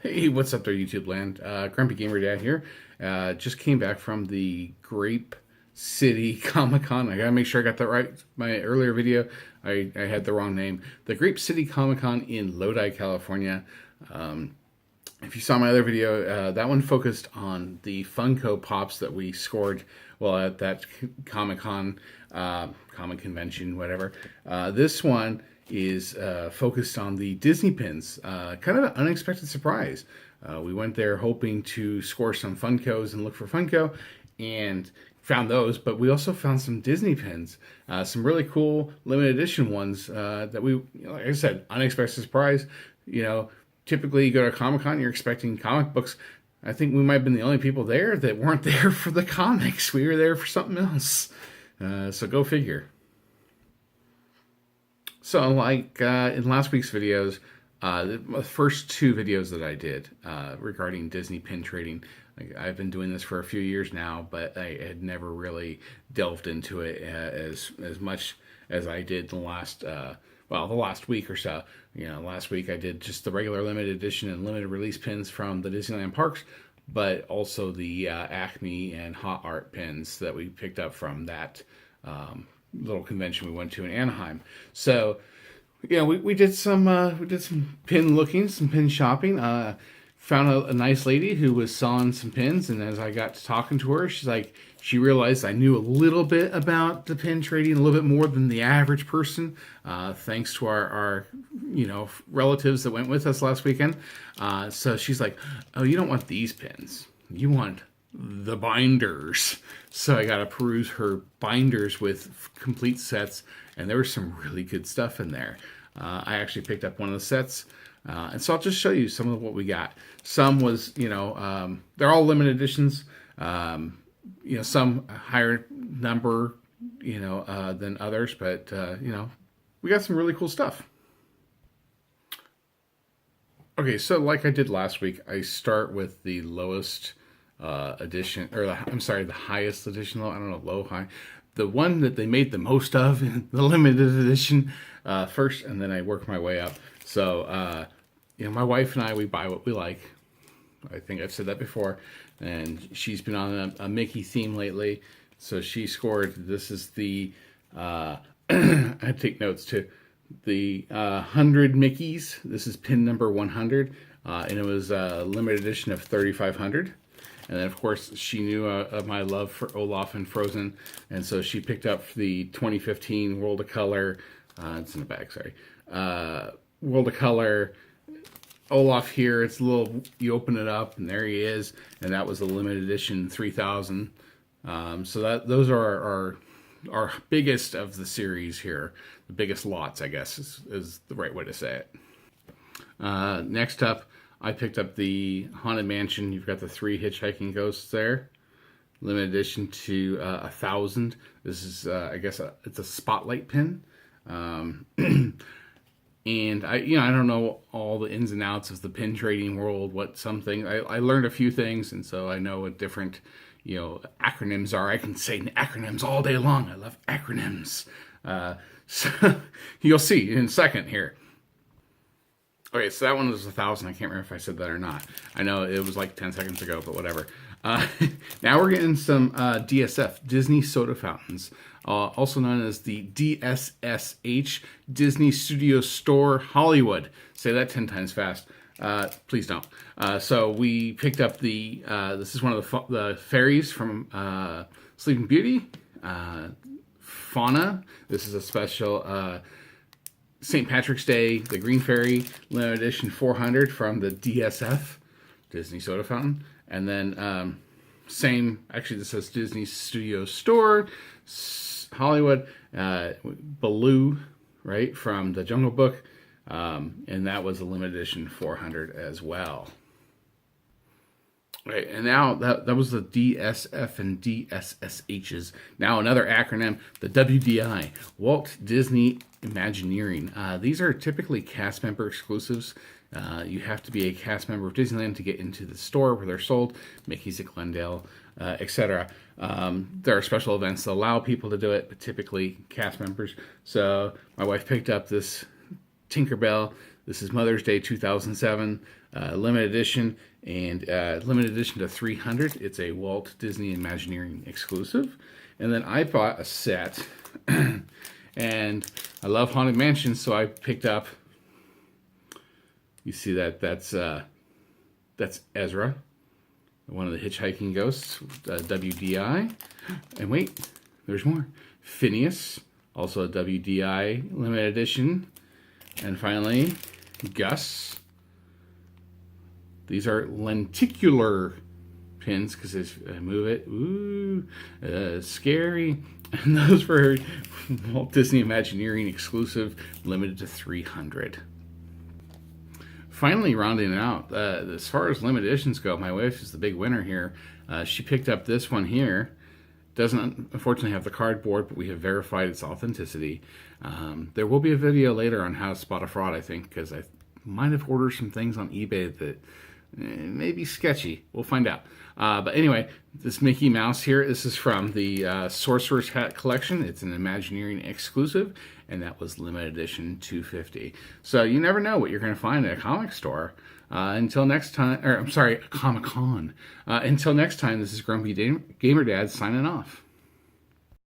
Hey, what's up there, YouTube land? Grumpy Gamer Dad here. Just came back from the Grape City Comic Con. I gotta make sure I got that right. My earlier video, I had the wrong name. The Grape City Comic Con in Lodi, California. If you saw my other video, that one focused on the Funko Pops that we scored well at that Comic Con, comic convention, whatever. This one is focused on the Disney pins. Kind of an unexpected surprise. We went there hoping to score some Funkos and look for Funko, and found those, but we also found some Disney pins, some really cool limited edition ones that we, like I said, unexpected surprise. Typically you go to Comic-Con, you're expecting comic books. I think we might have been the only people there that weren't there for the comics. We were there for something else. So go figure. So like in last week's videos, the first two videos that I did regarding Disney pin trading, I've been doing this for a few years now, but I had never really delved into it as much as I did the last week or so. Last week I did just the regular limited edition and limited release pins from the Disneyland parks, but also the Acme and Hot Art pins that we picked up from that little convention we went to in Anaheim. So, we did some pin looking, some pin shopping. Found a nice lady who was selling some pins, and as I got to talking to her, she realized I knew a little bit about the pin trading, a little bit more than the average person, thanks to our relatives that went with us last weekend. So she's like, "Oh, you don't want these pins. You want the binders." So I got to peruse her binders with complete sets, and there was some really good stuff in there. I actually picked up one of the sets. And so I'll just show you some of what we got. Some was, they're all limited editions. Some higher number, than others, but, we got some really cool stuff. Okay, so like I did last week, I start with the lowest edition, or the highest edition, I don't know, low, high. The one that they made the most of in the limited edition first, and then I work my way up. So, my wife and I, we buy what we like. I think I've said that before. And she's been on a Mickey theme lately. So she scored, this is the, I take notes too, the 100 Mickeys. This is pin number 100. And it was a limited edition of 3,500. And then, of course, she knew of my love for Olaf and Frozen. And so she picked up the 2015 World of Color. It's in the bag, sorry. World of Color Olaf here. It's a little, you open it up, and there he is. And that was a limited edition 3,000. So those are our biggest of the series here. The biggest lots, I guess, is the right way to say it. Next up, I picked up the Haunted Mansion. You've got the 3 hitchhiking ghosts there. Limited edition to 1,000. This is, I guess, it's a spotlight pin. And I don't know all the ins and outs of the pin trading world. What something I learned a few things, and so I know what different acronyms are. I can say acronyms all day long. I love acronyms. So you'll see in a second here. Okay, so that one was 1,000. I can't remember if I said that or not. I know it was like 10 seconds ago, but whatever. Now we're getting some DSF, Disney Soda Fountains, also known as the DSSH, Disney Studio Store Hollywood. Say that 10 times fast. Please don't. So we picked up this is one of the fairies from Sleeping Beauty, Fauna. This is a special St. Patrick's Day, the Green Fairy, limited edition 400 from the DSF, Disney Soda Fountain. And then actually this says Disney Studio Store, Hollywood, Baloo, right, from the Jungle Book. And that was a limited edition 400 as well. Right, and now that was the DSF and DSSHs. Now another acronym, the WDI, Walt Disney Imagineering. These are typically cast member exclusives. You have to be a cast member of Disneyland to get into the store where they're sold, Mickey's at Glendale, etc. There are special events that allow people to do it, but typically cast members. So my wife picked up this Tinkerbell. This is Mother's Day 2007. limited edition, and limited edition to 300. It's a Walt Disney Imagineering exclusive. And then I bought a set, and I love Haunted Mansion, so I picked up. You see that's Ezra, one of the hitchhiking ghosts, WDI. And wait, there's more. Phineas, also a WDI limited edition. And finally, Gus. These are lenticular pins because I move it. Ooh, scary. And those were Walt Disney Imagineering exclusive, limited to 300. Finally, rounding it out, as far as limited editions go, my wife is the big winner here. She picked up this one here. Doesn't unfortunately have the cardboard, but we have verified its authenticity. There will be a video later on how to spot a fraud, I think, because I might have ordered some things on eBay that may be sketchy. We'll find out. But anyway, this Mickey Mouse here, this is from the Sorcerer's Hat collection. It's an Imagineering exclusive, and that was limited edition 250. So you never know what you're going to find at a comic store. Until next time, or I'm sorry, a Comic-Con. Until next time, this is Grumpy Gamer Dad signing off.